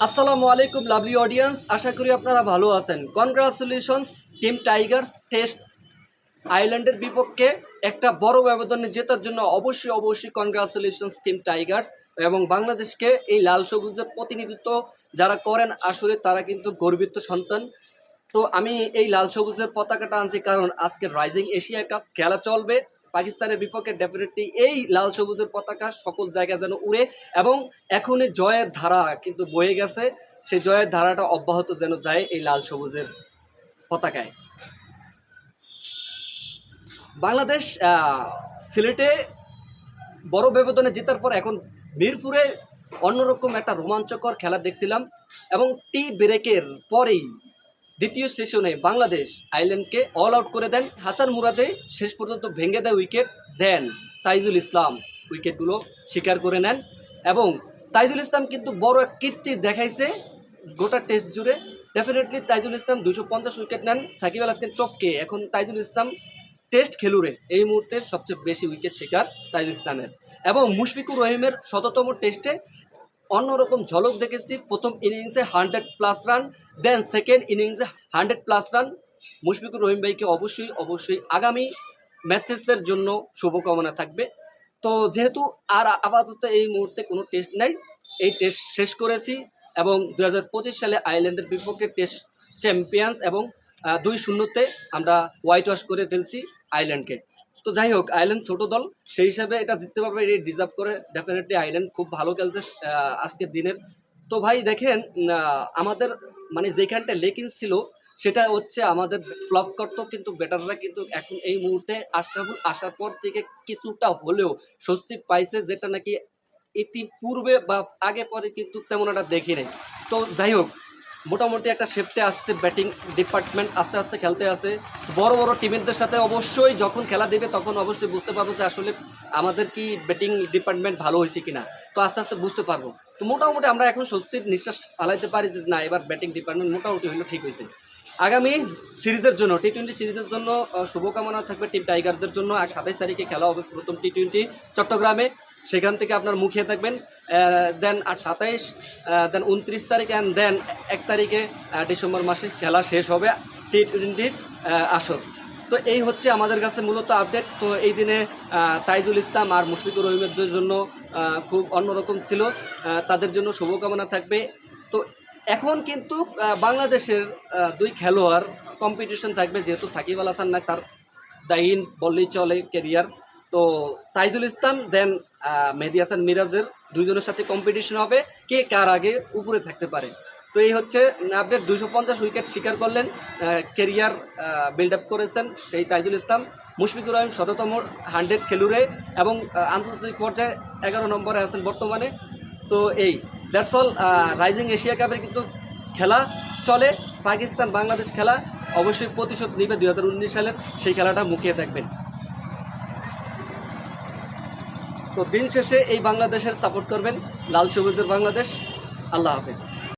আসসালামু আলাইকুম lovely audience, আশা করি আপনারা ভালো আছেন। কনগ্রাচুলেশনস টিম টাইগার্স টেস্ট আয়ারল্যান্ডের বিপক্ষে একটা বড় ব্যবধানে জেতার জন্য অবশ্যই কনগ্রাচুলেশনস টিম টাইগার্স। এবং বাংলাদেশকে এই লাল সবুজের প্রতিনিধিত্ব যারা করেন আসলে তারা কিন্তু গর্বিত সন্তান। তো আমি এই লাল সবুজের পতাকাটা আনছি কারণ আজকে রাইজিং এশিয়া কাপ খেলা চলবে পাকিস্তানের বিপক্ষে। ডেফিনেটলি এই লাল সবুজের পতাকা সকল জায়গায় যেন উড়ে এবং এখনই জয়ের ধারা কিন্তু বয়ে গেছে, সেই জয়ের ধারাটা অব্যাহত যেন যায় এই লাল সবুজের পতাকায়। বাংলাদেশ সিলেটে বড় ব্যবধানে জেতার পর এখন মিরপুরে অন্যরকম একটা রোমাঞ্চকর খেলা দেখছিলাম এবং টি ব্রেকের পরেই দ্বিতীয় সেশনে বাংলাদেশ আয়ারল্যান্ডকে অল আউট করে দেন। হাসান মুরাদে শেষ পর্যন্ত ভেঙে দেয় উইকেট, দেন তাইজুল ইসলাম উইকেটগুলো শিকার করে নেন এবং তাইজুল ইসলাম কিন্তু বড় এক কীর্তি দেখাইছে গোটা টেস্ট জুড়ে। ডেফিনেটলি তাইজুল ইসলাম 250 উইকেট নেন সাকিব আল হাসানের টপকে। এখন তাইজুল ইসলাম টেস্ট খেলুড়ে এই মুহূর্তে সবচেয়ে বেশি উইকেট শিকার তাইজুল ইসলামের। এবং মুশফিকুর রহিমের 100তম টেস্টে অন্যরকম ঝলক দেখেছি। প্রথম ইনিংসে 100+ রান, দেন সেকেন্ড ইনিংসে 100+ রান। মুশফিকুর রহিম ভাইকে অবশ্যই আগামী ম্যাচেসের জন্য শুভকামনা থাকবে। তো যেহেতু আর আপাতত এই মুহূর্তে কোনো টেস্ট নাই, এই টেস্ট শেষ করেছি এবং 2025 সালে আয়ারল্যান্ডের বিপক্ষে টেস্ট চ্যাম্পিয়ন্স এবং 2-0-তে আমরা হোয়াইট ওয়াশ করে ফেলছি আয়ারল্যান্ডকে। তো যাই হোক, আয়ারল্যান্ড ছোট দল, সেই হিসাবে এটা জিততে পারবে, এটা ডিজার্ভ করে। ডেফিনেটলি আয়ারল্যান্ড খুব ভালো খেলছে আজকের দিনের। তো ভাই দেখেন, আমাদের মানে যেখানটা লেকিন ছিল সেটা হচ্ছে আমাদের ফ্লপ করতো, কিন্তু ব্যাটাররা কিন্তু এখন এই মুহূর্তে আসার পর থেকে কিছুটা হলেও স্বস্তি পাইছে, যেটা নাকি ইতিপূর্বে বা আগে পরে কিন্তু তেমন একটা দেখি নাই। তো যাই হোক, মোটামুটি একটা শেফটে আসছে, ব্যাটিং ডিপার্টমেন্ট আস্তে আস্তে খেলতে আসে। বড় বড় টিমের সাথে অবশ্যই যখন খেলা দেবে তখন অবশ্যই বুঝতে পারবো যে আসলে আমাদের কি ব্যাটিং ডিপার্টমেন্ট ভালো হয়েছে কিনা। তো আস্তে আস্তে বুঝতে পারবো। তো মোটামুটি আমরা এখন স্বস্তির নিঃশ্বাস ফালাইতে পারি যে না, এবার ব্যাটিং ডিপার্টমেন্ট মোটামুটি হলো ঠিক হয়েছে। আগামী সিরিজের জন্য টি-20 সিরিজের জন্য শুভকামনা থাকবে টিম টাইগারদের জন্য। আর 27 তারিখে খেলা হবে প্রথম টি-20 চট্টগ্রামে, সেখান থেকে আপনার মুখিয়ে থাকবেন। দেন 27, দেন 29 তারিখ অ্যান্ড দেন 1 তারিখে ডিসেম্বর মাসে খেলা শেষ হবে টি-20 আসর। তো এই হচ্ছে আমাদের কাছে মূলত আপডেট। তো এই দিনে তাইজুল ইসলাম আর মুশফিকুর রহিমের জন্য খুব অন্যরকম ছিল, তাদের জন্য শুভকামনা থাকবে। তো এখন কিন্তু বাংলাদেশের 2 খেলোয়াড় কম্পিটিশন থাকবে, যেহেতু সাকিব আল হাসান না, তার দাইন বললেই চলে ক্যারিয়ার। তো তাইজুল ইসলাম দেন মেহেদী হাসান মিরাজের দুইজনের সাথে কম্পিটিশন হবে, কে কার আগে উপরে থাকতে পারে। তো এই হচ্ছে আপডেট। 250 উইকেট শিকার করলেন, ক্যারিয়ার বিল্ড আপ করেছেন সেই তাইজুল ইসলাম। মুশফিকুর রহিম 100তম 100 খেলুড়ে এবং আন্তর্জাতিক পর্যায়ে 11 নম্বরে আছেন বর্তমানে। তো এই দ্যাটস অল। রাইজিং এশিয়া কাপের কিন্তু খেলা চলে, পাকিস্তান বাংলাদেশ খেলা অবশ্যই প্রতিশোধ নিবে 2019 সালের, সেই খেলাটা মুখিয়ে থাকবেন। তো দিন শেষে এই বাংলাদেশের সাপোর্ট করবেন, লাল সবুজের বাংলাদেশ। আল্লাহ হাফেজ।